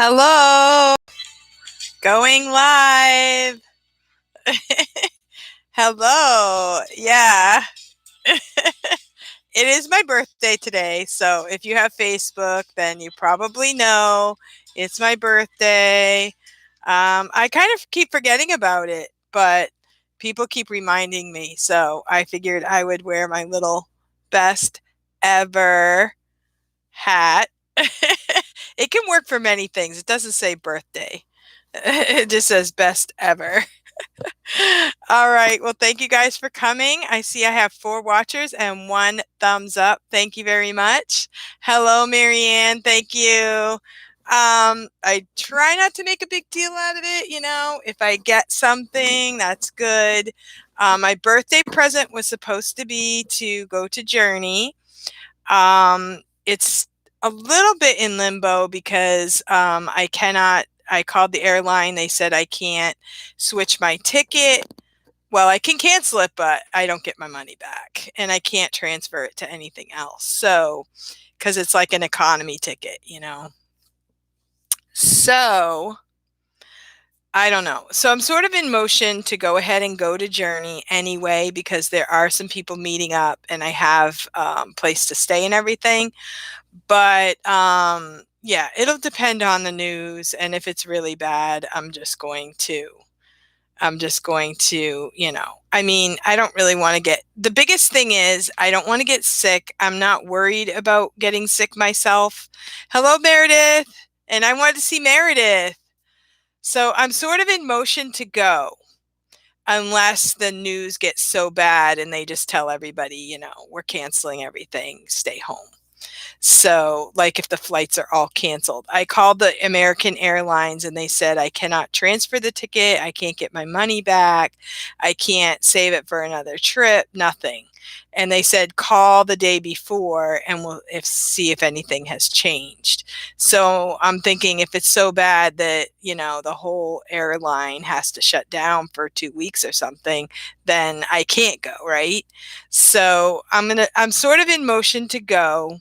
Hello, going live. Hello. Yeah. It is my birthday today. So if you have Facebook, then you probably know it's my birthday. I kind of keep forgetting about it, but people keep reminding me. So I figured I would wear my little best ever hat. It can work for many things. It doesn't say birthday. It just says best ever. All right. Well, thank you guys for coming. I see I have 4 watchers and 1 thumbs up. Thank you very much. Hello, Marianne. Thank you. I try not to make a big deal out of it. If I get something, that's good. My birthday present was supposed to be to go to Journey. It's a little bit in limbo because I called the airline. They said I can't switch my ticket. Well, I can cancel it, but I don't get my money back, and I can't transfer it to anything else. So, because it's like an economy ticket. So, I don't know. So I'm sort of in motion to go ahead and go to Journey anyway, because there are some people meeting up, and I have place to stay and everything. But yeah, it'll depend on the news, and if it's really bad, I mean, I don't really want to the biggest thing is I don't want to get sick. I'm not worried about getting sick myself. Hello, Meredith. And I wanted to see Meredith. So I'm sort of in motion to go unless the news gets so bad and they just tell everybody, we're canceling everything, stay home. So, like if the flights are all canceled, I called the American Airlines and they said I cannot transfer the ticket. I can't get my money back. I can't save it for another trip, nothing. And they said call the day before and we'll see if anything has changed. So I'm thinking if it's so bad that, the whole airline has to shut down for 2 weeks or something, then I can't go, right? So I'm sort of in motion to go.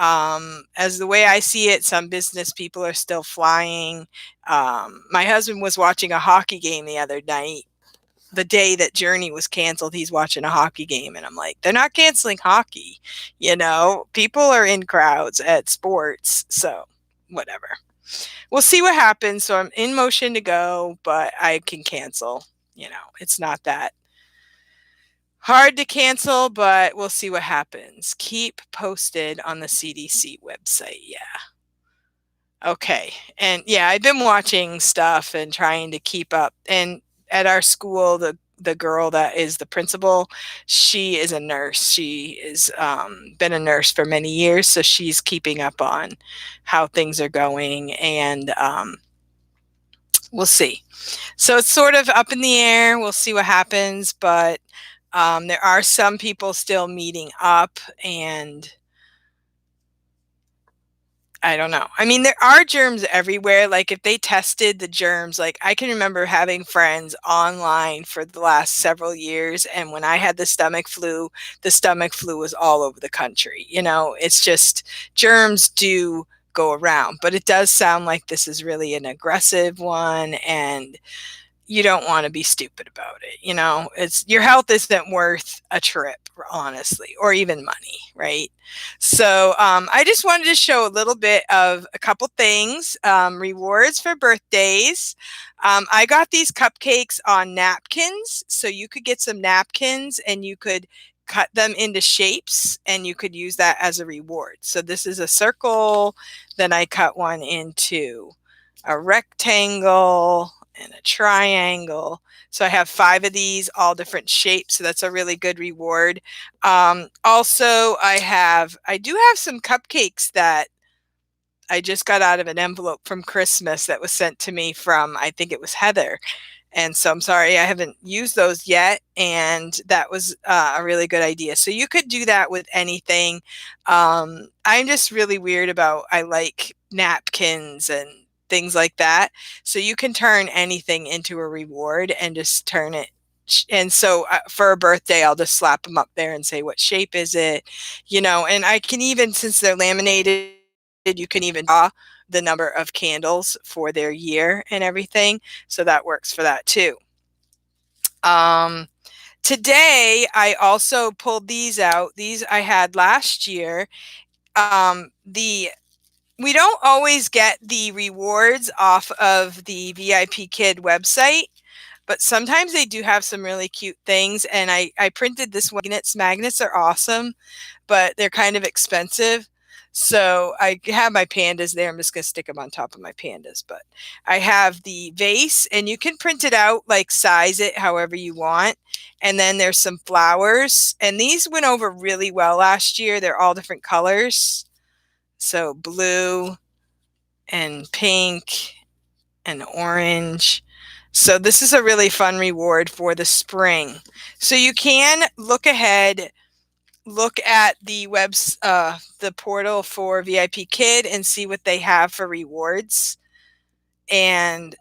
As the way I see it, some business people are still flying. My husband was watching a hockey game the other night. The day that Journey was canceled, he's watching a hockey game, and I'm like, they're not canceling hockey. People are in crowds at sports, so whatever. We'll see what happens. So I'm in motion to go, but I can cancel. It's not that hard to cancel, but we'll see what happens. Keep posted on the CDC website. Yeah. Okay. And yeah, I've been watching stuff and trying to keep up. And at our school, the girl that is the principal, she is a nurse. She is been a nurse for many years, so she's keeping up on how things are going, and we'll see. So it's sort of up in the air. We'll see what happens, but there are some people still meeting up, and I don't know. I mean, there are germs everywhere. Like if they tested the germs, like I can remember having friends online for the last several years. And when I had the stomach flu was all over the country. It's just germs do go around, but it does sound like this is really an aggressive one. And you don't want to be stupid about it. It's your health isn't worth a trip, honestly, or even money, right? So I just wanted to show a little bit of a couple things. Rewards for birthdays. I got these cupcakes on napkins, so you could get some napkins and you could cut them into shapes and you could use that as a reward. So this is a circle, then I cut one into a rectangle and a triangle. So I have 5 of these, all different shapes. So that's a really good reward. Also, I do have some cupcakes that I just got out of an envelope from Christmas that was sent to me from, I think it was Heather. And so I'm sorry, I haven't used those yet. And that was a really good idea. So you could do that with anything. I'm just really weird about, I like napkins and things like that. So you can turn anything into a reward and just turn it. And so for a birthday, I'll just slap them up there and say, what shape is it? And I can even, since they're laminated, you can even draw the number of candles for their year and everything. So that works for that too. Today, I also pulled these out. These I had last year. We don't always get the rewards off of the VIPKID website, but sometimes they do have some really cute things. And I printed this magnets. Magnets are awesome, but they're kind of expensive. So I have my pandas there. I'm just going to stick them on top of my pandas. But I have the vase, and you can print it out, like size it however you want. And then there's some flowers. And these went over really well last year. They're all different colors. So blue and pink and orange. So this is a really fun reward for the spring. So you can look ahead, look at the the portal for VIPKID and see what they have for rewards. And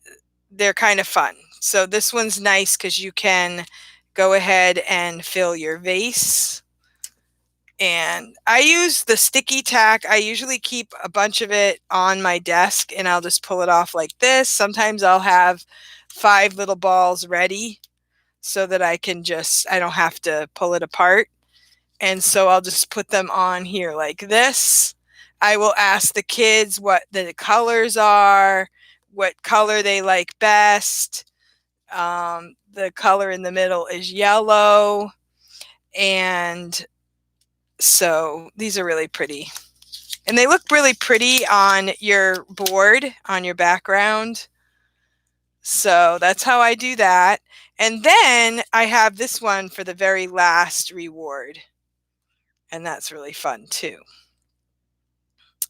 they're kind of fun. So this one's nice because you can go ahead and fill your vase. And I use the sticky tack. I usually keep a bunch of it on my desk, and I'll just pull it off like this. Sometimes I'll have 5 little balls ready so that I don't have to pull it apart. And so I'll just put them on here like this. I will ask the kids what the colors are, what color they like best. The color in the middle is yellow. And so these are really pretty. And they look really pretty on your board, on your background. So that's how I do that. And then I have this one for the very last reward. And that's really fun too.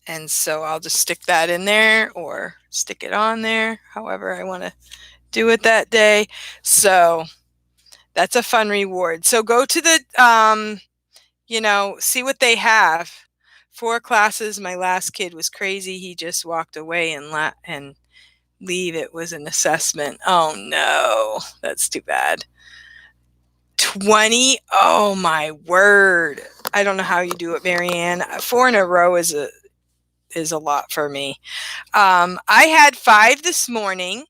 And so I'll just stick that in there or stick it on there, however I want to do it that day. So that's a fun reward. So go to the, see what they have. 4 classes. My last kid was crazy. He just walked away and leave. It was an assessment. Oh no, that's too bad. 20. Oh my word. I don't know how you do it, Marianne. 4 in a row is a lot for me. I had 5 this morning,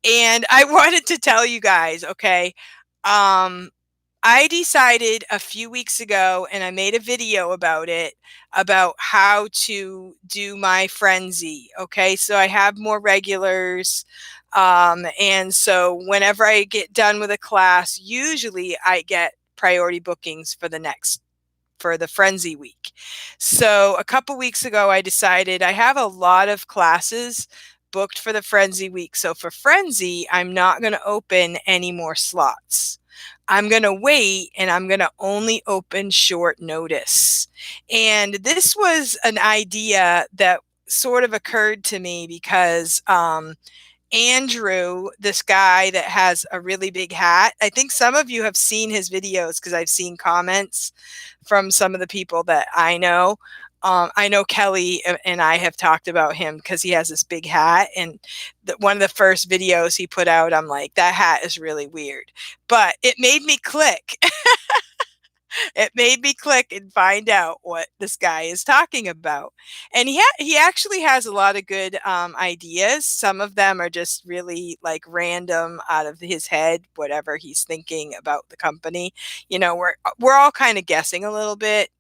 and I wanted to tell you guys, okay, I decided a few weeks ago, and I made a video about it, about how to do my frenzy. Okay, so I have more regulars. And so whenever I get done with a class, usually I get priority bookings for the frenzy week. So a couple weeks ago, I decided I have a lot of classes booked for the frenzy week. So for frenzy, I'm not going to open any more slots. I'm going to wait, and I'm going to only open short notice. And this was an idea that sort of occurred to me because Andrew, this guy that has a really big hat, I think some of you have seen his videos because I've seen comments from some of the people that I know. I know Kelly and I have talked about him because he has this big hat, and one of the first videos he put out, I'm like, that hat is really weird, but it made me click. It made me click and find out what this guy is talking about. And he actually has a lot of good ideas. Some of them are just really like random out of his head, whatever he's thinking about the company. We're all kind of guessing a little bit.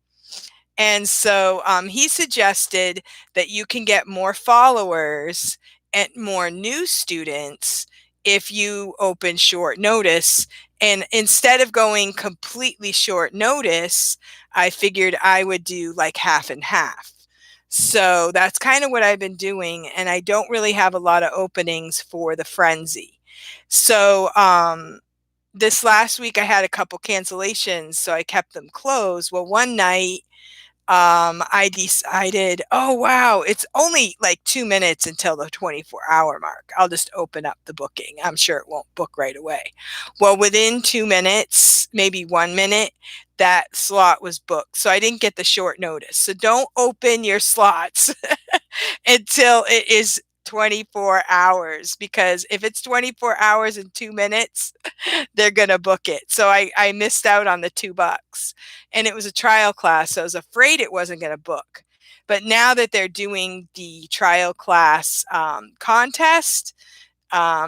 And so he suggested that you can get more followers and more new students if you open short notice. And instead of going completely short notice, I figured I would do like half and half. So that's kind of what I've been doing. And I don't really have a lot of openings for the frenzy. So this last week I had a couple cancellations, so I kept them closed. Well, one night I decided, oh, wow, it's only like 2 minutes until the 24-hour mark. I'll just open up the booking. I'm sure it won't book right away. Well, within 2 minutes, maybe 1 minute, that slot was booked. So I didn't get the short notice. So don't open your slots until it is 24 hours, because if it's 24 hours and 2 minutes, they're going to book it. So I missed out on the $2, and it was a trial class. So I was afraid it wasn't going to book. But now that they're doing the trial class contest,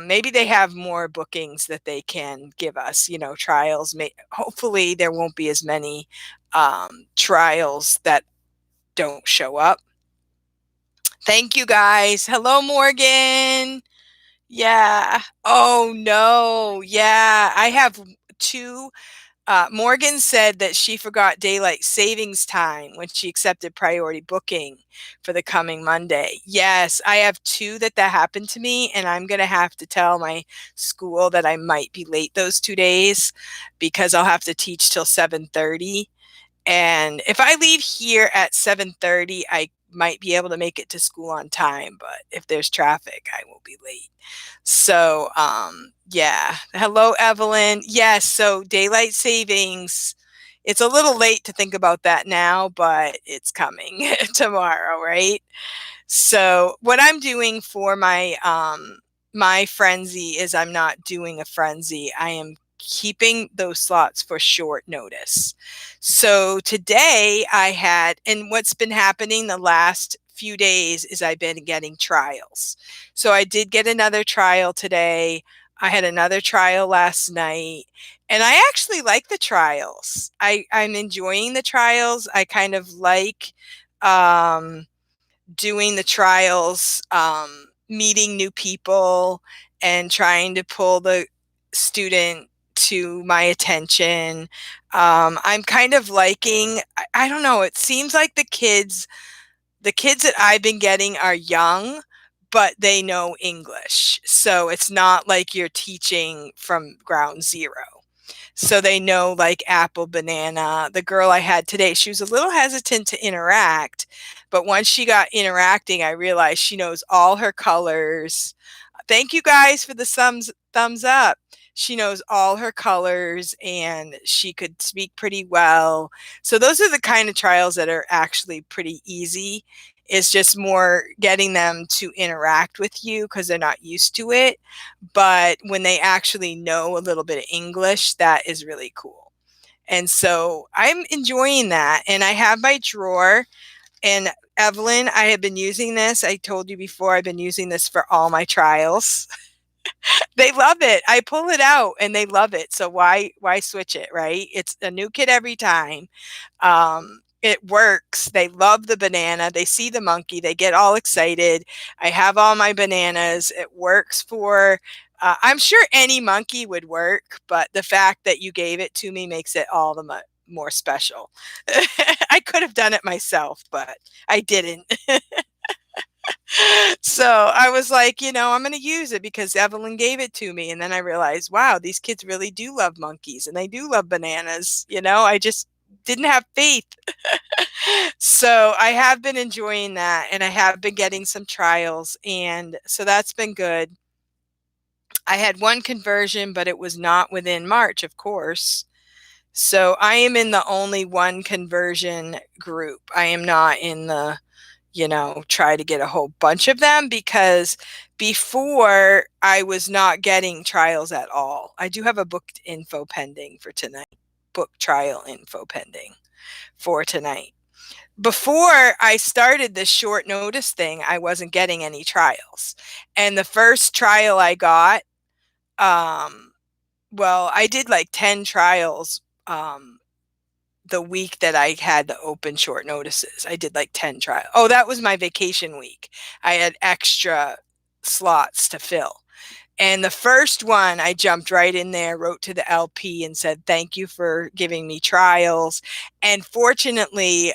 maybe they have more bookings that they can give us, trials. Hopefully there won't be as many trials that don't show up. Thank you guys. Hello, Morgan. Yeah. Oh no. Yeah. I have two. Morgan said that she forgot daylight savings time when she accepted priority booking for the coming Monday. Yes, I have two that happened to me, and I'm going to have to tell my school that I might be late those 2 days because I'll have to teach till 7:30. And if I leave here at 7:30, I might be able to make it to school on time, but if there's traffic, I will be late. So, yeah. Hello, Evelyn. Yes, so daylight savings. It's a little late to think about that now, but it's coming tomorrow, right? So what I'm doing for my frenzy is I'm not doing a frenzy. I am keeping those slots for short notice. So today I had, and what's been happening the last few days is I've been getting trials. So I did get another trial today. I had another trial last night, and I actually like the trials. I'm enjoying the trials. I kind of like doing the trials, meeting new people, and trying to pull the student to my attention. I'm kind of liking, I don't know, it seems like the kids that I've been getting are young, but they know English. So it's not like you're teaching from ground zero. So they know like apple, banana. The girl I had today, she was a little hesitant to interact, but once she got interacting, I realized she knows all her colors. Thank you guys for the thumbs up. She knows all her colors and she could speak pretty well. So those are the kind of trials that are actually pretty easy. It's just more getting them to interact with you because they're not used to it. But when they actually know a little bit of English, that is really cool. And so I'm enjoying that. And I have my drawer. And Evelyn, I have been using this. I told you before, I've been using this for all my trials. They love it. I pull it out and they love it. So why switch it, right? It's a new kid every time. It works. They love the banana. They see the monkey. They get all excited. I have all my bananas. It works for, I'm sure any monkey would work, but the fact that you gave it to me makes it all the more special. I could have done it myself, but I didn't. So I was like, I'm going to use it because Evelyn gave it to me. And then I realized, wow, these kids really do love monkeys and they do love bananas. I just didn't have faith. So I have been enjoying that and I have been getting some trials. And so that's been good. I had one conversion, but it was not within March, of course. So I am in the only one conversion group. I am not in the try to get a whole bunch of them because before I was not getting trials at all. I do have a booked info pending for tonight, book trial info pending for tonight. Before I started this short notice thing, I wasn't getting any trials. And the first trial I got, I did like 10 trials the week that I had the open short notices. I did like 10 trials. Oh, that was my vacation week. I had extra slots to fill. And the first one, I jumped right in there, wrote to the LP and said, thank you for giving me trials. And fortunately,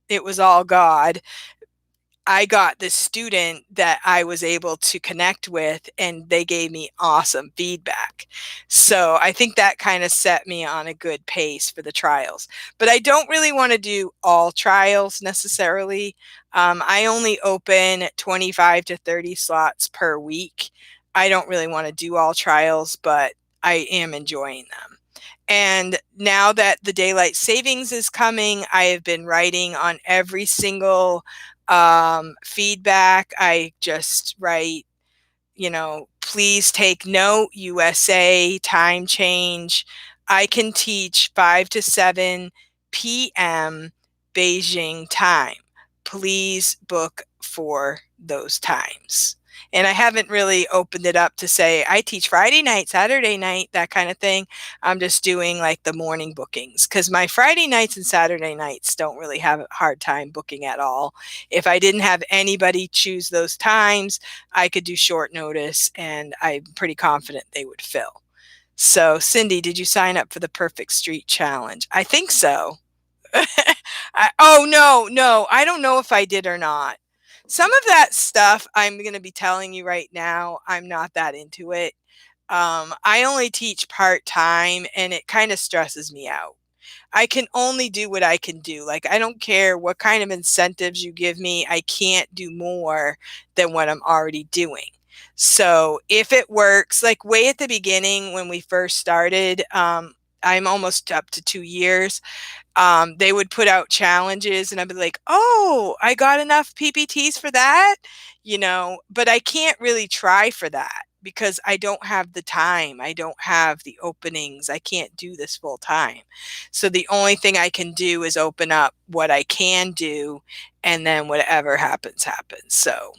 it was all God. I got this student that I was able to connect with and they gave me awesome feedback. So I think that kind of set me on a good pace for the trials. But I don't really want to do all trials necessarily. I only open 25 to 30 slots per week. I don't really want to do all trials, but I am enjoying them. And now that the daylight savings is coming, I have been writing on every single feedback. I just write, please take note, USA, time change. I can teach 5 to 7 p.m. Beijing time. Please book for those times. And I haven't really opened it up to say I teach Friday night, Saturday night, that kind of thing. I'm just doing like the morning bookings because my Friday nights and Saturday nights don't really have a hard time booking at all. If I didn't have anybody choose those times, I could do short notice and I'm pretty confident they would fill. So, Cindy, did you sign up for the Perfect Street Challenge? I think so. Oh, no, I don't know if I did or not. Some of that stuff I'm going to be telling you right now, I'm not that into it. I only teach part-time and it kind of stresses me out. I can only do what I can do. Like, I don't care what kind of incentives you give me. I can't do more than what I'm already doing. So if it works, like way at the beginning when we first started, I'm almost up to 2 years. They would put out challenges and I'd be like, oh, I got enough PPTs for that, but I can't really try for that because I don't have the time. I don't have the openings. I can't do this full time. So the only thing I can do is open up what I can do and then whatever happens, happens. So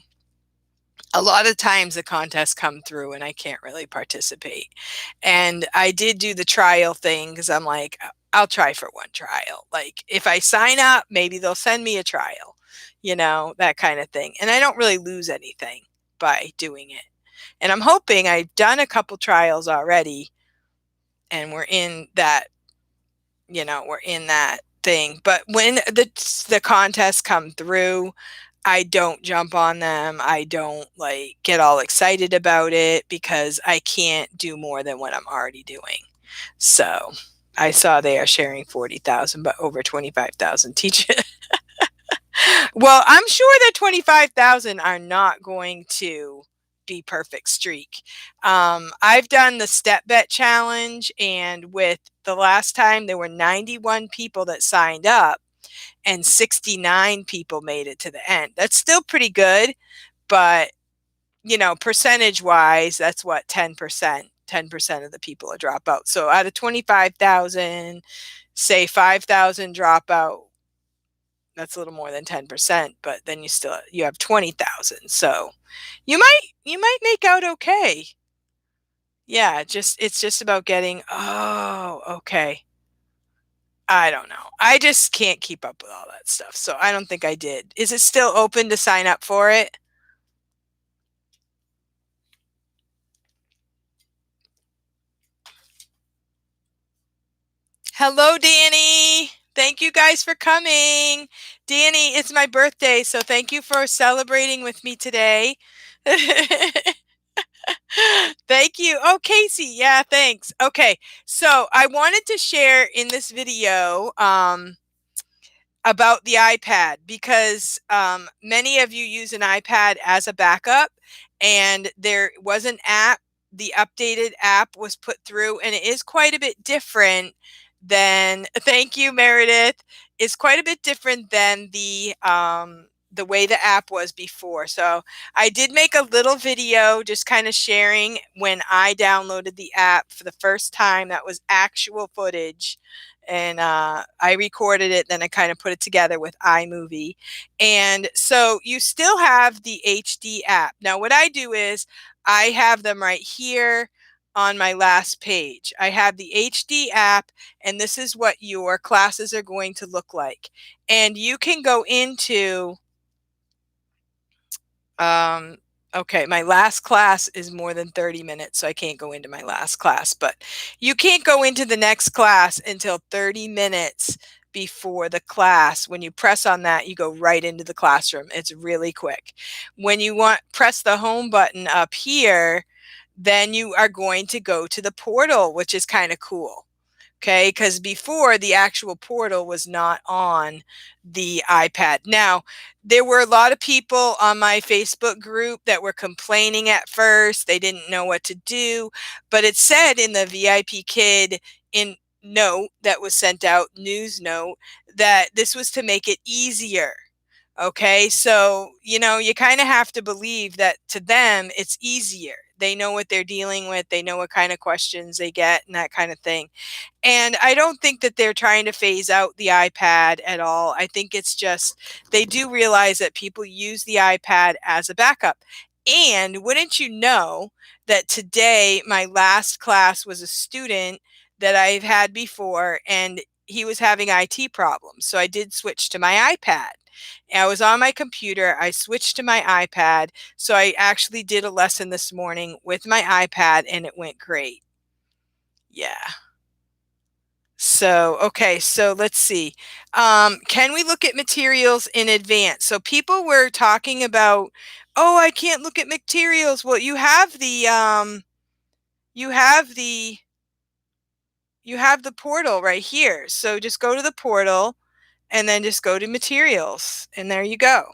a lot of times the contests come through and I can't really participate. And I did do the trial thing because I'm like, I'll try for one trial. Like if I sign up, maybe they'll send me a trial, that kind of thing. And I don't really lose anything by doing it. And I'm hoping I've done a couple trials already and we're in that thing. But when the contests come through, I don't jump on them. I don't like get all excited about it because I can't do more than what I'm already doing. So I saw they are sharing 40,000, but over 25,000 teachers. Well, I'm sure that 25,000 are not going to be perfect streak. I've done the step bet challenge, and with the last time there were 91 people that signed up and 69 people made it to the end. That's still pretty good, but percentage wise, that's what 10%. 10% of the people are drop out. So out of 25,000, say 5,000 drop out. That's a little more than 10%, but then you have 20,000. So you might make out okay. Yeah, it's just about getting, oh, okay. I don't know. I just can't keep up with all that stuff. So I don't think I did. Is it still open to sign up for it? Hello, Danny. Thank you guys for coming. Danny, it's my birthday, so thank you for celebrating with me today. Thank you. Oh, Casey. Yeah, thanks. Okay. So I wanted to share in this video about the iPad because many of you use an iPad as a backup, and there was an app. The updated app was put through, and it is quite a bit different than. Thank you, Meredith. It's quite a bit different than the way the app was before. So I did make a little video just kind of sharing when I downloaded the app for the first time. That was actual footage. And I recorded it, then I kind of put it together with iMovie. And so you still have the HD app. Now, what I do is I have them right here on my last page. I have the HD app, and this is what your classes are going to look like. And you can go into okay, my last class is more than 30 minutes, so I can't go into my last class, but you can't go into the next class until 30 minutes before the class. When you press on that, you go right into the classroom. It's really quick. When you press the home button up here, then you are going to go to the portal, which is kind of cool. Okay, because before the actual portal was not on the iPad. Now, there were a lot of people on my Facebook group that were complaining at first. They didn't know what to do, but it said in the VIPKID in note that was sent out, news note, that this was to make it easier. Okay, so you kind of have to believe that to them it's easier. They know what they're dealing with. They know what kind of questions they get and that kind of thing. And I don't think that they're trying to phase out the iPad at all. I think it's just they do realize that people use the iPad as a backup. And wouldn't you know that today my last class was a student that I've had before, and he was having IT problems. So I did switch to my iPad. I was on my computer. I switched to my iPad. So I actually did a lesson this morning with my iPad, and it went great. Yeah. So, okay, so let's see. Can we look at materials in advance? So people were talking about, oh, I can't look at materials. Well, you have the, you have the portal right here. So just go to the portal and then just go to materials, and there you go.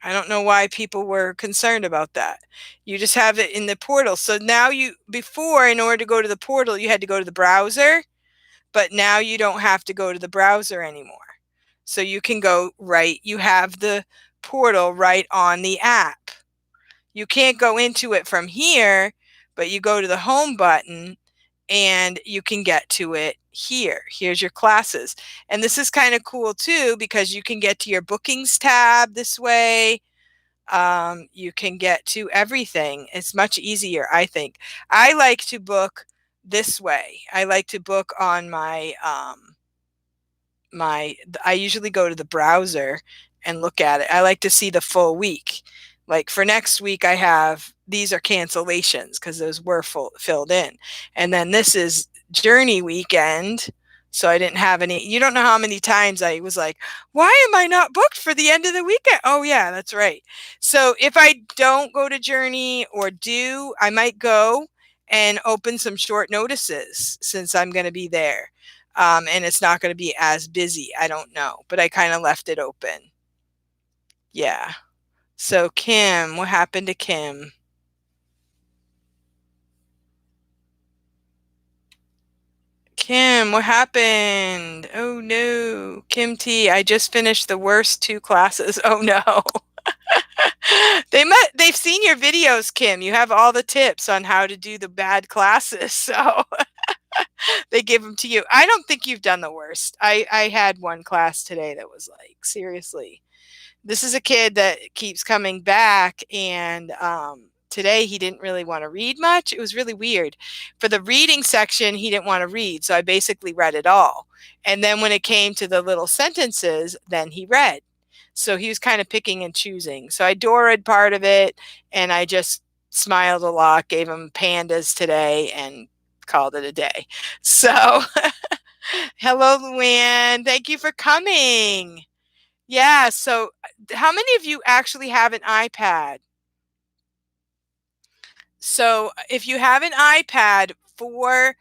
I don't know why people were concerned about that. You just have it in the portal. So now before, in order to go to the portal, you had to go to the browser. But now you don't have to go to the browser anymore. So you can go right, you have the portal right on the app. You can't go into it from here, but you go to the home button and you can get to it here. Here's your classes. And this is kind of cool too, because you can get to your bookings tab this way. You can get to everything. It's much easier, I think. I like to book this way. I like to book on I usually go to the browser and look at it. I like to see the full week. Like for next week, I have, these are cancellations because those were filled in. And then this is journey weekend. So I didn't have any, you don't know how many times I was like, why am I not booked for the end of the weekend? Oh yeah, that's right. So if I don't go to journey or do, I might go and open some short notices since I'm going to be there. And it's not going to be as busy. I don't know, but I kind of left it open. Yeah. So Kim, what happened to Kim? Kim, what happened? Oh no. Kim T, I just finished the worst 2 classes. Oh no. They've seen your videos, Kim. You have all the tips on how to do the bad classes. So they give them to you. I don't think you've done the worst. I had one class today that was like, seriously. This is a kid that keeps coming back, and today he didn't really want to read much. It was really weird. For the reading section, he didn't want to read, so I basically read it all. And then when it came to the little sentences, then he read. So he was kind of picking and choosing. So I Dora'd part of it, and I just smiled a lot, gave him pandas today, and called it a day. So hello, Luann. Thank you for coming. Yeah, so how many of you actually have an iPad? So if you have an iPad for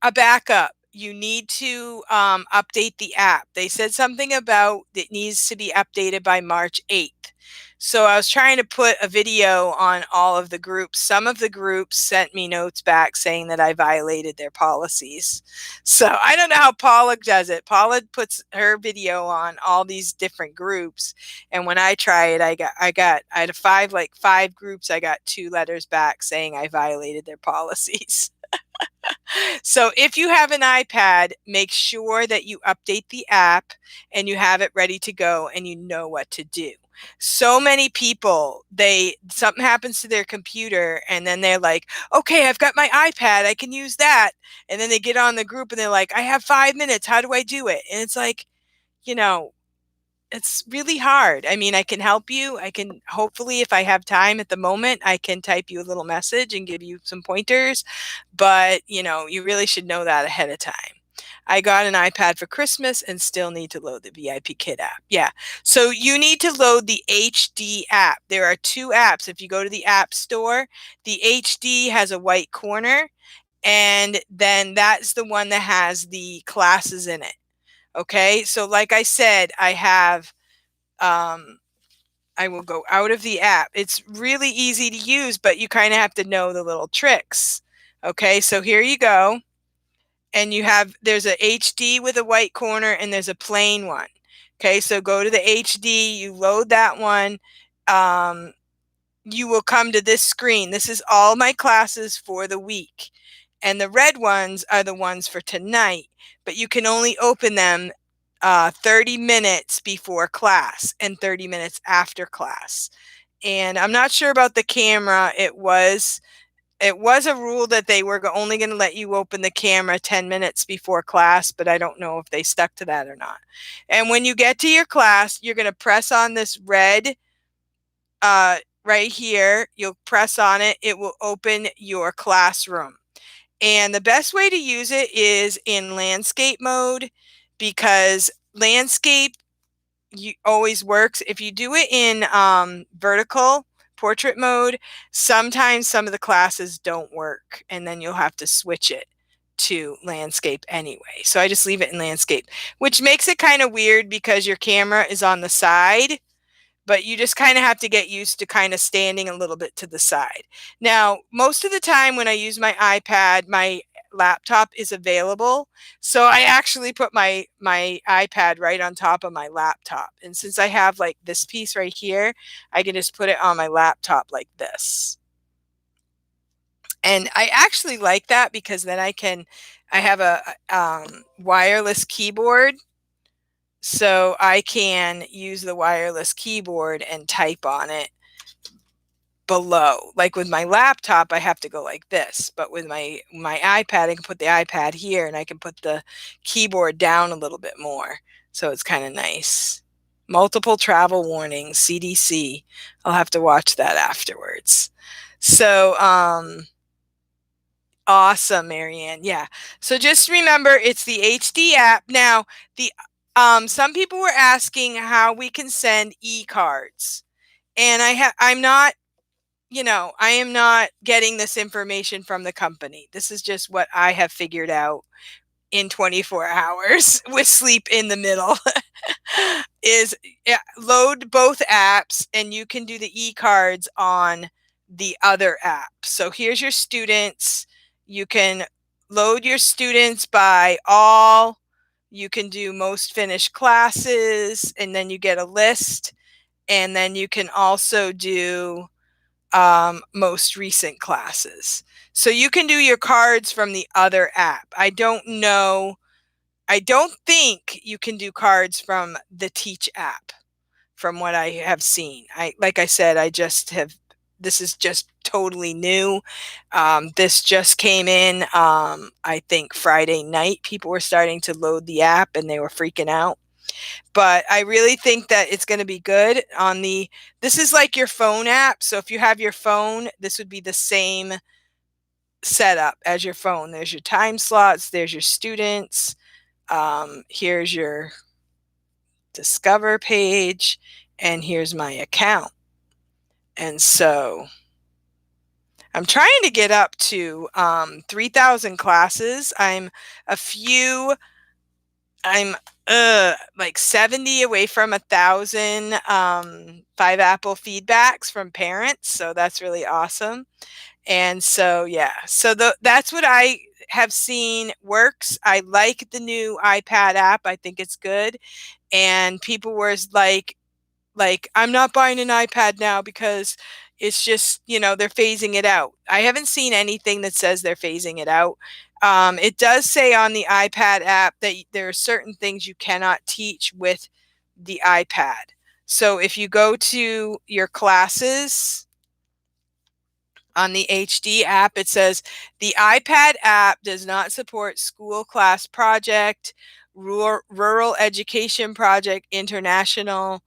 a backup, you need to update the app. They said something about it needs to be updated by March 8th. So I was trying to put a video on all of the groups. Some of the groups sent me notes back saying that I violated their policies. So I don't know how Paula does it. Paula puts her video on all these different groups. And when I try it, I had five groups. I got 2 letters back saying I violated their policies. So if you have an iPad, make sure that you update the app and you have it ready to go and you know what to do. So many people, something happens to their computer and then they're like, okay, I've got my iPad, I can use that. And then they get on the group and they're like, I have 5 minutes, how do I do it? And it's like, you know, it's really hard. I mean, I can help you. I can, hopefully, if I have time at the moment, I can type you a little message and give you some pointers. But, you really should know that ahead of time. I got an iPad for Christmas and still need to load the VIPKID app. Yeah. So you need to load the HD app. There are 2 apps. If you go to the App Store, the HD has a white corner, and then that's the one that has the classes in it. Okay, so like I said, I will go out of the app. It's really easy to use, but you kind of have to know the little tricks. Okay, so here you go. And there's a HD with a white corner and there's a plain one. Okay, so go to the HD, you load that one. you will come to this screen. This is all my classes for the week. And the red ones are the ones for tonight, but you can only open them 30 minutes before class and 30 minutes after class. And I'm not sure about the camera. It was a rule that they were only going to let you open the camera 10 minutes before class, but I don't know if they stuck to that or not. And when you get to your class, you're going to press on this red right here. You'll press on it. It will open your classroom. And the best way to use it is in landscape mode, because landscape always works. If you do it in vertical portrait mode, sometimes some of the classes don't work, and then you'll have to switch it to landscape anyway. So I just leave it in landscape, which makes it kind of weird because your camera is on the side, but you just kind of have to get used to kind of standing a little bit to the side. Now, most of the time when I use my iPad, my laptop is available. So I actually put my iPad right on top of my laptop. And since I have like this piece right here, I can just put it on my laptop like this. And I actually like that because then I have a wireless keyboard. So I can use the wireless keyboard and type on it below. Like with my laptop, I have to go like this, but with my iPad, I can put the iPad here and I can put the keyboard down a little bit more. So it's kind of nice. Multiple travel warnings, CDC. I'll have to watch that afterwards. So, awesome, Marianne. Yeah. So just remember, it's the HD app. Now, some people were asking how we can send e-cards. And I'm not, I am not getting this information from the company. This is just what I have figured out in 24 hours with sleep in the middle. Is load both apps and you can do the e-cards on the other app. So here's your students. You can load your students by all. You can do most finished classes, and then you get a list. And then you can also do most recent classes. So you can do your cards from the other app. I don't think you can do cards from the Teach app, from what I have seen. Like I said, this is just totally new. This just came in, I think Friday night. People were starting to load the app and they were freaking out. But I really think that it's going to be good this is like your phone app. So if you have your phone, this would be the same setup as your phone. There's your time slots, there's your students, here's your Discover page, and here's my account. And so I'm trying to get up to 3,000 classes. I'm like 70 away from 1,000 Five Apple feedbacks from parents. So that's really awesome. And so, yeah, so that's what I have seen works. I like the new iPad app. I think it's good. And people were like, I'm not buying an iPad now because it's just, they're phasing it out. I haven't seen anything that says they're phasing it out. It does say on the iPad app that there are certain things you cannot teach with the iPad. So if you go to your classes on the HD app, it says the iPad app does not support school class project, rural education project, international,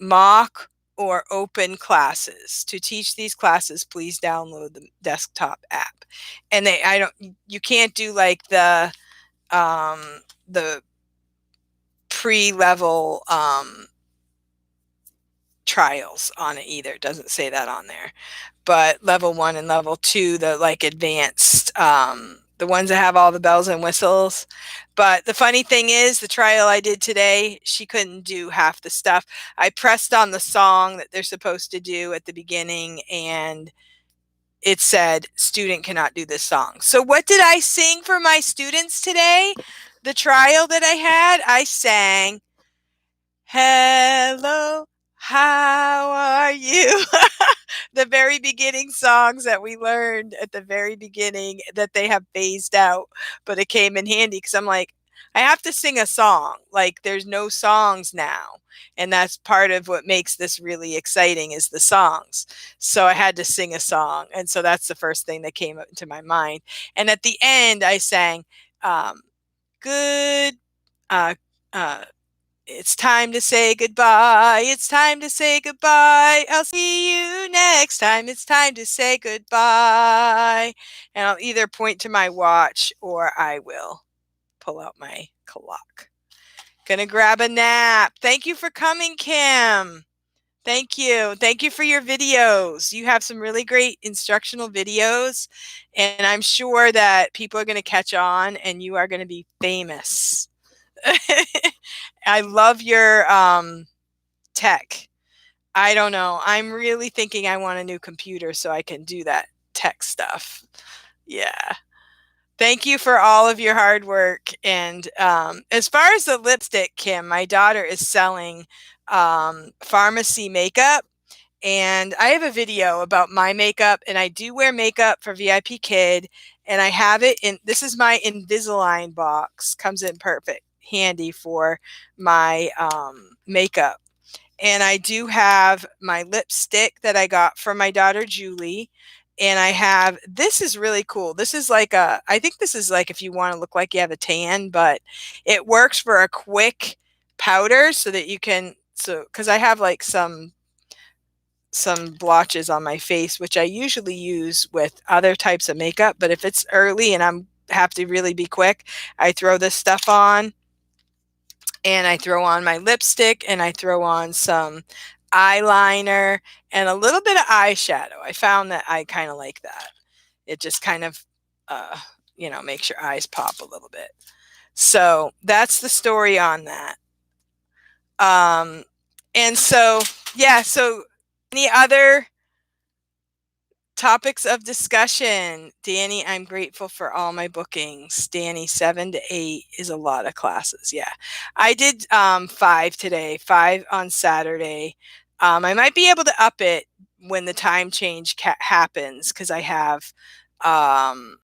mock, or open classes. To teach these classes, please download the desktop app. And you can't do like the pre-level trials on it either. It doesn't say that on there. But level 1 and level 2, the like advanced, the ones that have all the bells and whistles. But the funny thing is, the trial I did today, she couldn't do half the stuff. I pressed on the song that they're supposed to do at the beginning, and it said, student cannot do this song. So what did I sing for my students today? The trial that I had, I sang, hello, How are you? The very beginning songs that we learned at the very beginning that they have phased out, but it came in handy because I'm like, I have to sing a song. Like there's no songs now. And that's part of what makes this really exciting is the songs. So I had to sing a song. And so that's the first thing that came into my mind. And at the end, I sang, um, good, uh, uh, it's time to say goodbye. It's time to say goodbye. I'll see you next time. It's time to say goodbye. And I'll either point to my watch or I will pull out my clock. Gonna grab a nap. Thank you for coming, Kim. Thank you. Thank you for your videos. You have some really great instructional videos, and I'm sure that people are going to catch on and you are going to be famous. I love your tech. I don't know. I'm really thinking I want a new computer so I can do that tech stuff. Yeah. Thank you for all of your hard work. And as far as the lipstick, Kim, my daughter is selling pharmacy makeup. And I have a video about my makeup, and I do wear makeup for VIPKID, and I have it in, this is my Invisalign box, comes in perfect, handy for my makeup. And I do have my lipstick that I got from my daughter Julie. And I have, this is really cool. This is like a, I think this is like if you want to look like you have a tan, but it works for a quick powder so that you can, so, because I have like some blotches on my face, which I usually use with other types of makeup. But if it's early and I'm have to really be quick, I throw this stuff on and I throw on my lipstick and I throw on some eyeliner and a little bit of eyeshadow. I found that I kind of like that. It just kind of, you know, makes your eyes pop a little bit. So that's the story on that. And so, yeah, so any other topics of discussion? Danny, I'm grateful for all my bookings. Danny, 7 to 8 is a lot of classes. Yeah. I did 5 today, 5 on Saturday. I might be able to up it when the time change happens because I have I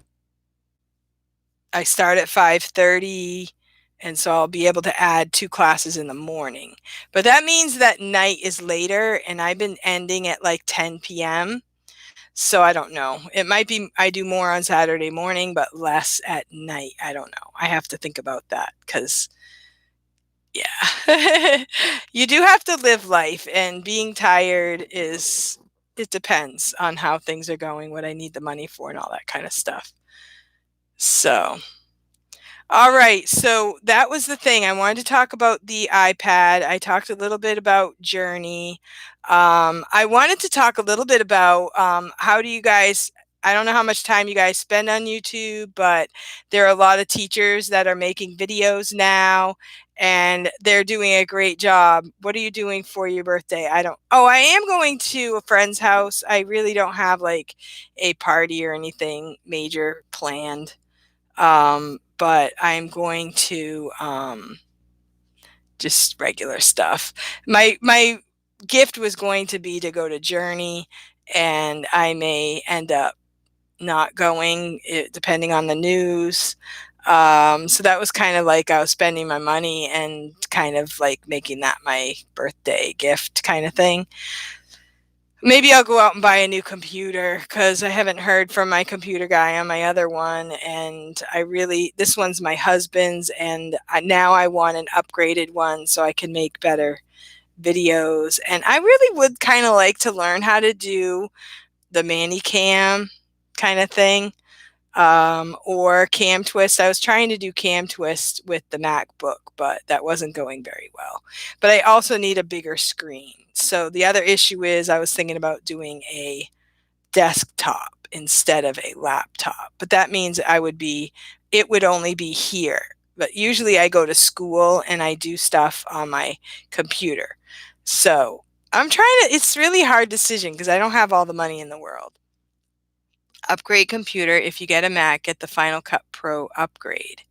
start at 5:30 and so I'll be able to add 2 classes in the morning. But that means that night is later and I've been ending at like 10 p.m. So I don't know. It might be I do more on Saturday morning, but less at night. I don't know. I have to think about that because, yeah, you do have to live life, and being tired is, it depends on how things are going, what I need the money for, and all that kind of stuff. So. All right, so that was the thing. I wanted to talk about the iPad. I talked a little bit about Journey. I wanted to talk a little bit about how do you guys, I don't know how much time you guys spend on YouTube, but there are a lot of teachers that are making videos now and they're doing a great job. What are you doing for your birthday? I am going to a friend's house. I really don't have like a party or anything major planned. But I'm going to just regular stuff. My gift was going to be to go to Journey, and I may end up not going, depending on the news. So that was kind of like I was spending my money and kind of like making that my birthday gift kind of thing. Maybe I'll go out and buy a new computer because I haven't heard from my computer guy on my other one. And this one's my husband's, and now I want an upgraded one so I can make better videos. And I really would kind of like to learn how to do the Manicam kind of thing, or Cam Twist. I was trying to do Cam Twist with the MacBook, but that wasn't going very well. But I also need a bigger screen. So the other issue is I was thinking about doing a desktop instead of a laptop. But that means it would only be here. But usually I go to school and I do stuff on my computer. So it's really hard decision because I don't have all the money in the world. Upgrade computer. If you get a Mac, get the Final Cut Pro upgrade.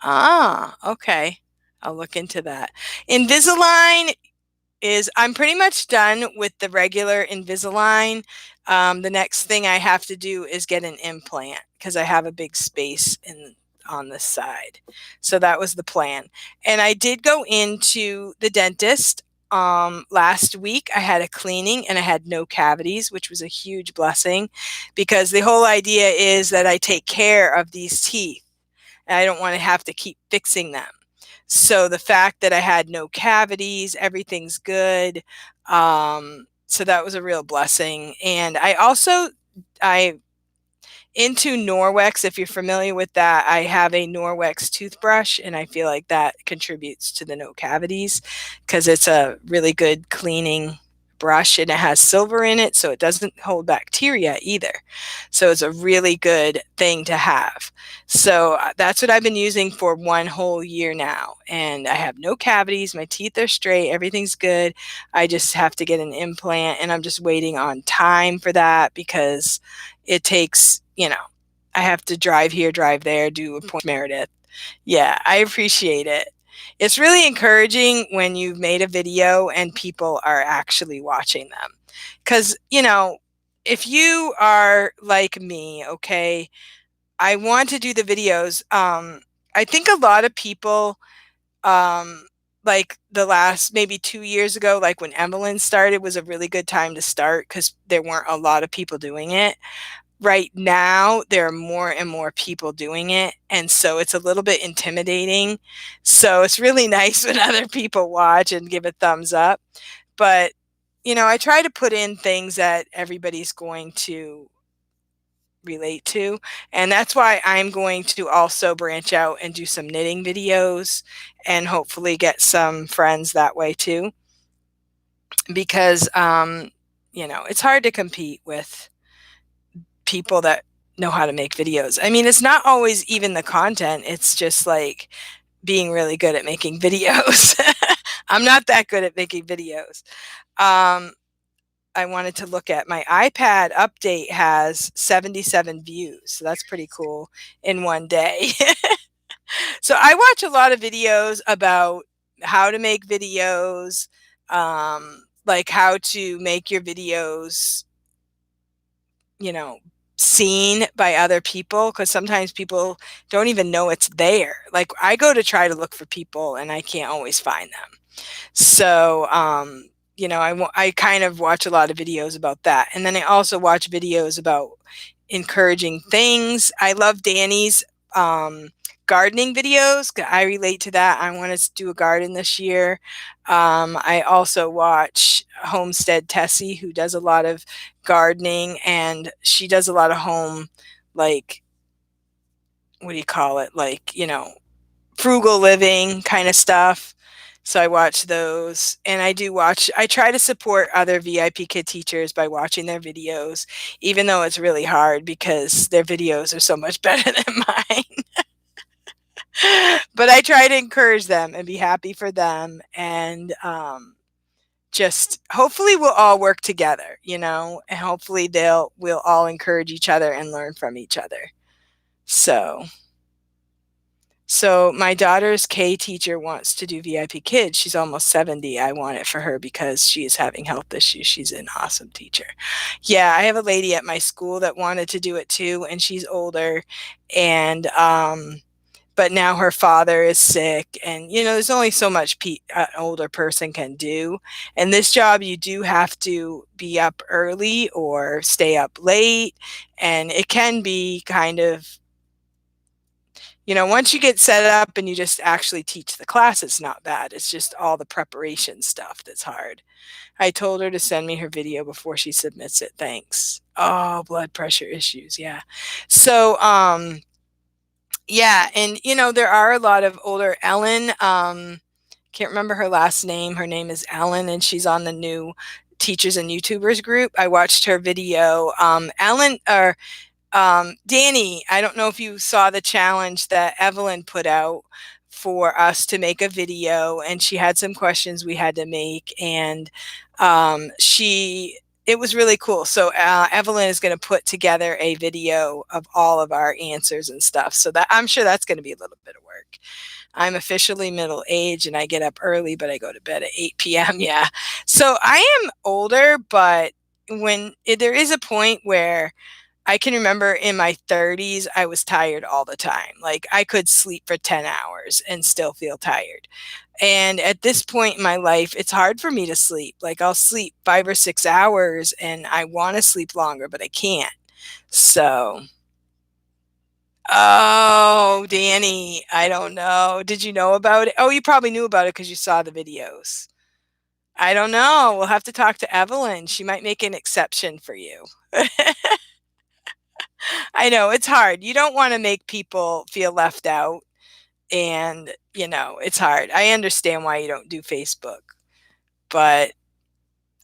Ah, okay. I'll look into that. Invisalign, is I'm pretty much done with the regular Invisalign. The next thing I have to do is get an implant because I have a big space on this side. So that was the plan. And I did go into the dentist last week. I had a cleaning and I had no cavities, which was a huge blessing because the whole idea is that I take care of these teeth and I don't want to have to keep fixing them. So the fact that I had no cavities, everything's good. So that was a real blessing. And I into Norwex. If you're familiar with that, I have a Norwex toothbrush, and I feel like that contributes to the no cavities because it's a really good cleaning brush and it has silver in it, so it doesn't hold bacteria either. So it's a really good thing to have. So that's what I've been using for one whole year now, and I have no cavities. My teeth are straight. Everything's good. I just have to get an implant, and I'm just waiting on time for that because it takes, I have to drive here, drive there, do appointments, Meredith. Yeah, I appreciate it. It's really encouraging when you've made a video and people are actually watching them. Because, if you are like me, okay, I want to do the videos. I think a lot of people, like the last maybe 2 years ago, like when Evelyn started, was a really good time to start because there weren't a lot of people doing it. Right now, there are more and more people doing it, and so it's a little bit intimidating. So it's really nice when other people watch and give a thumbs up. But, I try to put in things that everybody's going to relate to, and that's why I'm going to also branch out and do some knitting videos and hopefully get some friends that way too, because, it's hard to compete with people that know how to make videos. I mean, it's not always even the content, it's just like being really good at making videos. I'm not that good at making videos. Um, I wanted to look at my iPad update has 77 views. So that's pretty cool in one day. So I watch a lot of videos about how to make videos, like how to make your videos, you know, seen by other people, because sometimes people don't even know it's there. Like I go to try to look for people and I can't always find them. So, I kind of watch a lot of videos about that. And then I also watch videos about encouraging things. I love Danny's gardening videos. I relate to that. I want to do a garden this year. I also watch Homestead Tessie, who does a lot of gardening, and she does a lot of home, like, what do you call it? Like, frugal living kind of stuff. So I watch those, and I try to support other VIPKID teachers by watching their videos, even though it's really hard because their videos are so much better than mine. But I try to encourage them and be happy for them, and just hopefully we'll all work together, and hopefully we'll all encourage each other and learn from each other. So my daughter's K teacher wants to do VIPKID. She's almost 70. I want it for her because she is having health issues. She's an awesome teacher. Yeah, I have a lady at my school that wanted to do it too, and she's older, and but now her father is sick, and there's only so much an older person can do. And this job, you do have to be up early or stay up late, and it can be kind of, once you get set up and you just actually teach the class, it's not bad. It's just all the preparation stuff that's hard. I told her to send me her video before she submits it. Thanks. Oh, blood pressure issues. Yeah. So, yeah. And, there are a lot of older Ellen. Can't remember her last name. Her name is Ellen, and she's on the new Teachers and YouTubers group. I watched her video. Danny, I don't know if you saw the challenge that Evelyn put out for us to make a video, and she had some questions we had to make, and she it was really cool. So Evelyn is going to put together a video of all of our answers and stuff. So that I'm sure that's going to be a little bit of work. I'm officially middle age and I get up early, but I go to bed at 8 p.m. Yeah. So I am older, but there is a point where I can remember in my 30s, I was tired all the time. Like I could sleep for 10 hours and still feel tired. And at this point in my life, it's hard for me to sleep. Like I'll sleep 5 or 6 hours and I want to sleep longer, but I can't. So, oh, Danny, I don't know. Did you know about it? Oh, you probably knew about it because you saw the videos. I don't know. We'll have to talk to Evelyn. She might make an exception for you. I know it's hard. You don't want to make people feel left out. And, it's hard. I understand why you don't do Facebook, but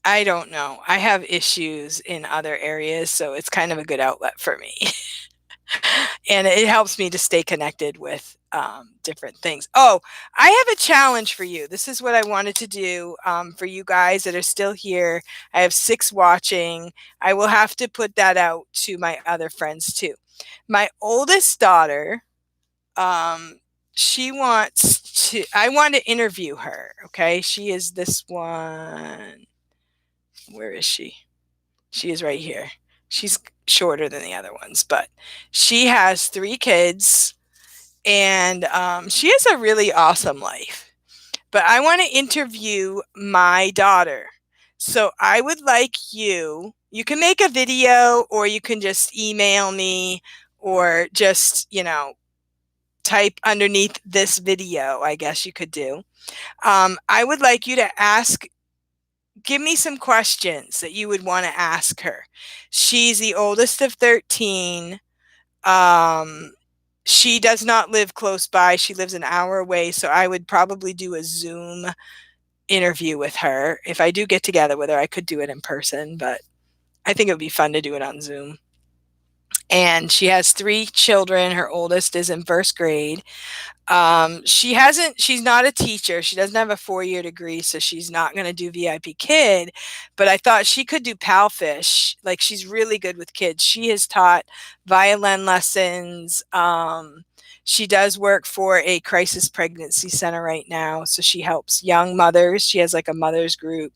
I don't know. I have issues in other areas, so it's kind of a good outlet for me. And it helps me to stay connected with different things. Oh, I have a challenge for you. This is what I wanted to do for you guys that are still here. I have 6 watching. I will have to put that out to my other friends too. My oldest daughter, she wants to, I want to interview her. Okay. She is this one. Where is she? She is right here. She's shorter than the other ones, but she has 3 kids and she has a really awesome life. But I want to interview my daughter. So I would like you can make a video or you can just email me or just, type underneath this video, I guess you could do. I would like you to give me some questions that you would want to ask her. She's the oldest of 13. She does not live close by. She lives an hour away. So I would probably do a Zoom interview with her. If I do get together with her, I could do it in person, but I think it would be fun to do it on Zoom. And she has 3 children. Her oldest is in first grade. She's not a teacher. She doesn't have a 4-year degree, so she's not going to do VIPKID, but I thought she could do PALFISH. Like she's really good with kids. She has taught violin lessons. She does work for a crisis pregnancy center right now. So she helps young mothers. She has like a mother's group.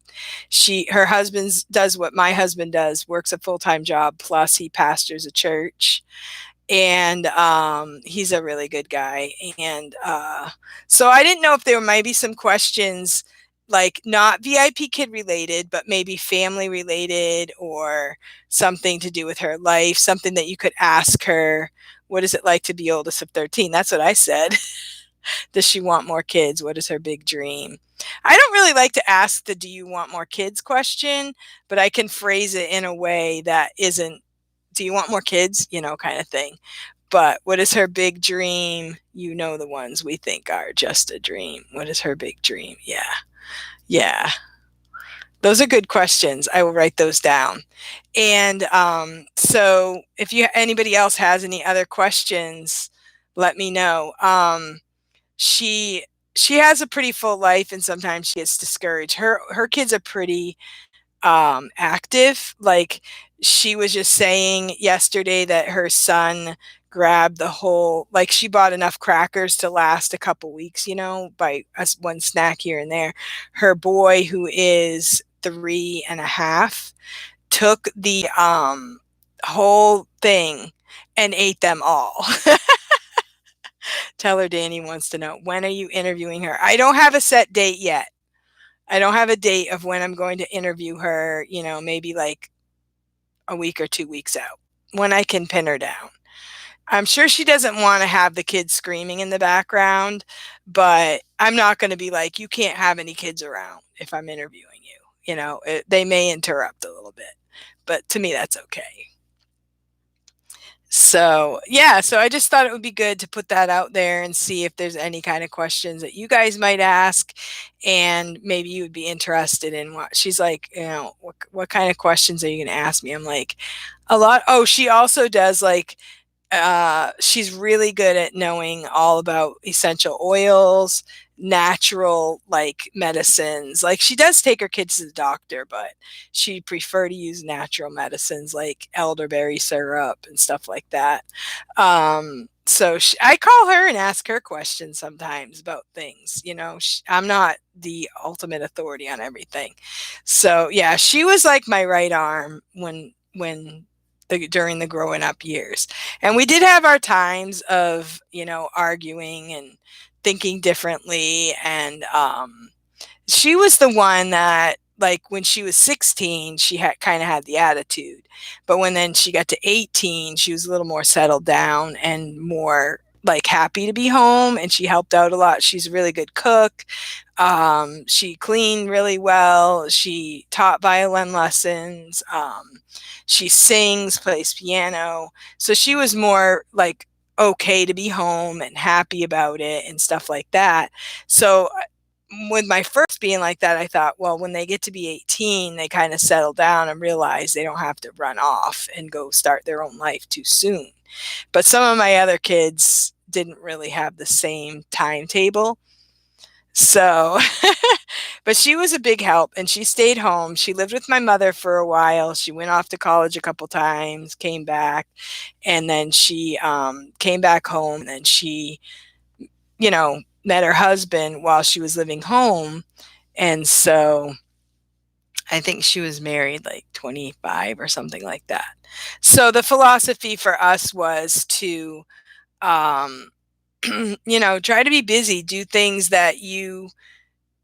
Her husband does what my husband does, works a full-time job, plus he pastors a church. And he's a really good guy. And so I didn't know if there might be some questions like not VIPKID related, but maybe family related or something to do with her life, something that you could ask her. What is it like to be oldest of 13? That's what I said. Does she want more kids? What is her big dream? I don't really like to ask the do you want more kids question, but I can phrase it in a way that isn't do you want more kids, kind of thing. But what is her big dream? The ones we think are just a dream. What is her big dream? Yeah. Yeah. Those are good questions. I will write those down. And so if anybody else has any other questions, let me know. She has a pretty full life and sometimes she gets discouraged. Her kids are pretty active. Like she was just saying yesterday that her son grabbed she bought enough crackers to last a couple weeks, by one snack here and there. Her boy, who is 3.5, took the whole thing and ate them all. Tell her Danny wants to know, when are you interviewing her? I don't have a set date yet. I don't have a date of when I'm going to interview her, maybe like a week or 2 weeks out when I can pin her down. I'm sure she doesn't want to have the kids screaming in the background, but I'm not going to be like, you can't have any kids around if I'm interviewing you. They may interrupt a little bit, but to me, that's okay. So, yeah, so I just thought it would be good to put that out there and see if there's any kind of questions that you guys might ask and maybe you would be interested in what she's like, what kind of questions are you going to ask me? I'm like, a lot. Oh, she also does like, she's really good at knowing all about essential oils, natural like medicines. Like she does take her kids to the doctor, but she'd prefer to use natural medicines like elderberry syrup and stuff like that. I call her and ask her questions sometimes about things. I'm not the ultimate authority on everything. So yeah, she was like my right arm during the growing up years. And we did have our times of, arguing and thinking differently. And she was the one that, like, when she was 16, she had kind of had the attitude. But when then she got to 18, she was a little more settled down and more like happy to be home, and she helped out a lot. She's a really good cook. She cleaned really well. She taught violin lessons. She sings, plays piano. So she was more like okay to be home and happy about it and stuff like that. So with my first being like that, I thought, well, when they get to be 18, they kind of settle down and realize they don't have to run off and go start their own life too soon. But some of my other kids didn't really have the same timetable. So, but she was a big help, and she stayed home. She lived with my mother for a while. She went off to college a couple times, came back, and then she came back home. And then she, met her husband while she was living home. And so I think she was married like 25 or something like that. So the philosophy for us was to, um, try to be busy, do things that you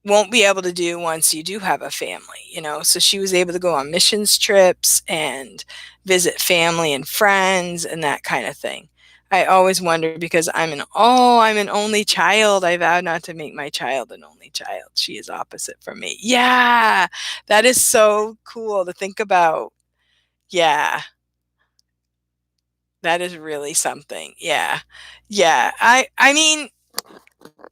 won't be able to do once you do have a family. So she was able to go on missions trips and visit family and friends and that kind of thing. I always wonder, because I'm an only child. I vowed not to make my child an only child. She is opposite from me. Yeah, that is so cool to think about. Yeah, that is really something. Yeah. Yeah. I mean,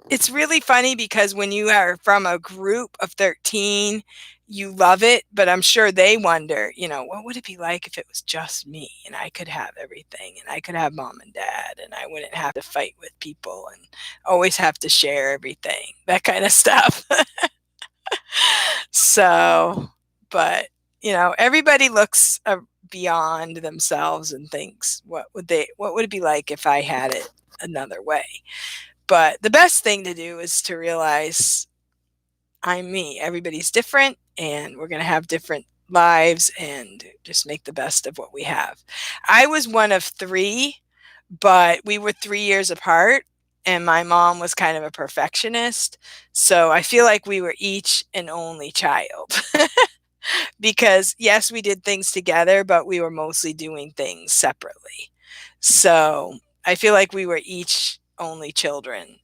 it's really funny because when you are from a group of 13, you love it, but I'm sure they wonder, what would it be like if it was just me and I could have everything and I could have mom and dad and I wouldn't have to fight with people and always have to share everything, that kind of stuff. So, but, everybody looks beyond themselves and thinks, what would it be like if I had it another way? But the best thing to do is to realize I'm me. Everybody's different, and we're going to have different lives, and just make the best of what we have. I was one of three, but we were 3 years apart, and my mom was kind of a perfectionist. So I feel like we were each an only child. Because yes, we did things together, but we were mostly doing things separately. So I feel like we were each only children.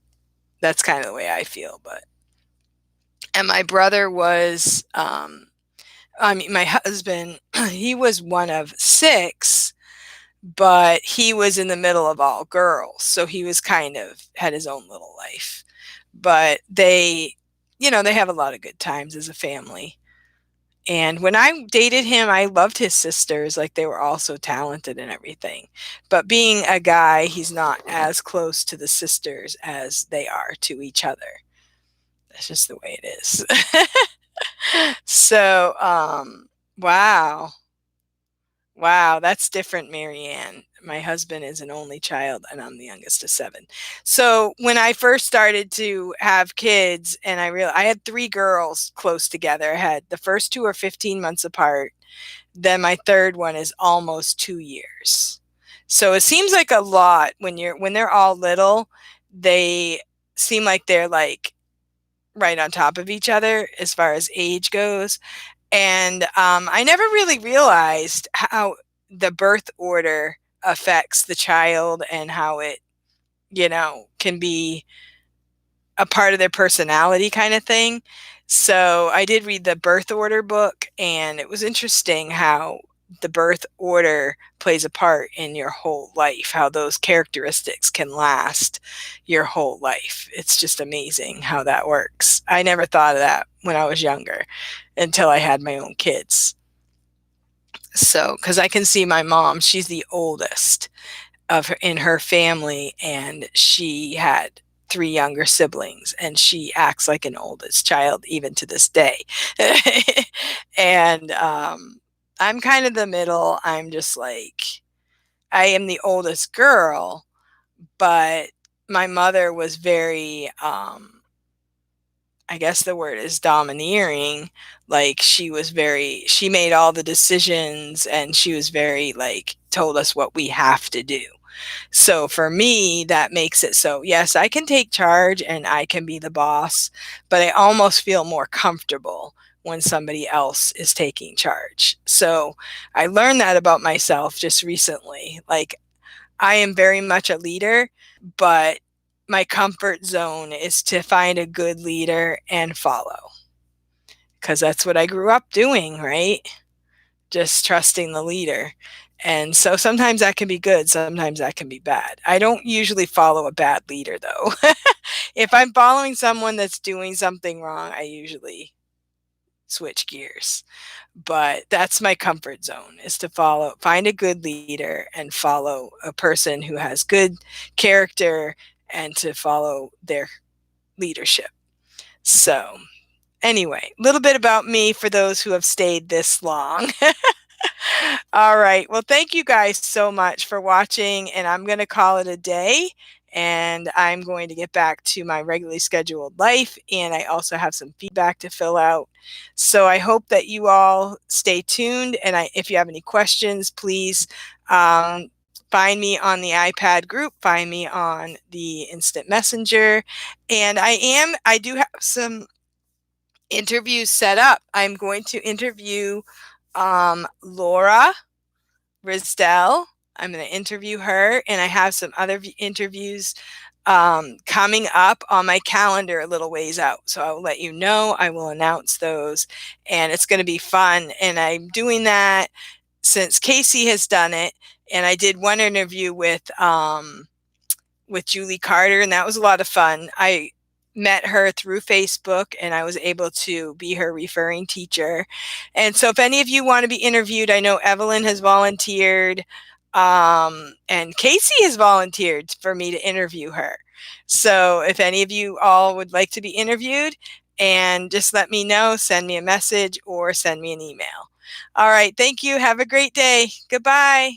That's kind of the way I feel. And my brother was, my husband, he was one of six, but he was in the middle of all girls. So he was kind of had his own little life. But they have a lot of good times as a family. And when I dated him, I loved his sisters. Like, they were all so talented and everything. But being a guy, he's not as close to the sisters as they are to each other. That's just the way it is. So, wow. Wow, that's different, Marianne. My husband is an only child, and I'm the youngest of seven. So when I first started to have kids, and I had three girls close together. I had the first two are 15 months apart. Then my third one is almost 2 years. So it seems like a lot when they're all little. They seem like they're like right on top of each other as far as age goes. And I never really realized how the birth order affects the child and how it, can be a part of their personality kind of thing. So I did read the birth order book, and it was interesting how the birth order plays a part in your whole life, how those characteristics can last your whole life. It's just amazing how that works. I never thought of that when I was younger until I had my own kids. So, because I can see my mom, she's the oldest in her family, and she had 3 younger siblings, and she acts like an oldest child even to this day. And I'm kind of the middle. I'm just like, I am the oldest girl, but my mother was very, I guess the word is domineering. Like, she made all the decisions, and she was very, like, told us what we have to do. So for me, that makes it so, yes, I can take charge and I can be the boss, but I almost feel more comfortable when somebody else is taking charge. So I learned that about myself just recently. Like, I am very much a leader, but my comfort zone is to find a good leader and follow, because that's what I grew up doing, right? Just trusting the leader. And so sometimes that can be good, sometimes that can be bad. I don't usually follow a bad leader, though. If I'm following someone that's doing something wrong, I usually switch gears. But that's my comfort zone, is to find a good leader and follow a person who has good character, and to follow their leadership. So anyway, a little bit about me for those who have stayed this long. All right. Well, thank you guys so much for watching, and I'm going to call it a day. And I'm going to get back to my regularly scheduled life. And I also have some feedback to fill out. So I hope that you all stay tuned. And if you have any questions, please find me on the iPad group, find me on the instant messenger. And I do have some interviews set up. I'm going to interview Laura Risdell. I'm going to interview her, and I have some other interviews coming up on my calendar a little ways out. So I will let you know. I will announce those, and it's going to be fun. And I'm doing that since Casey has done it, and I did one interview with Julie Carter, and that was a lot of fun. I met her through Facebook, and I was able to be her referring teacher. And so if any of you want to be interviewed, I know Evelyn has volunteered, and Casey has volunteered for me to interview her. So if any of you all would like to be interviewed, and just let me know, send me a message or send me an email. All right. Thank you. Have a great day. Goodbye.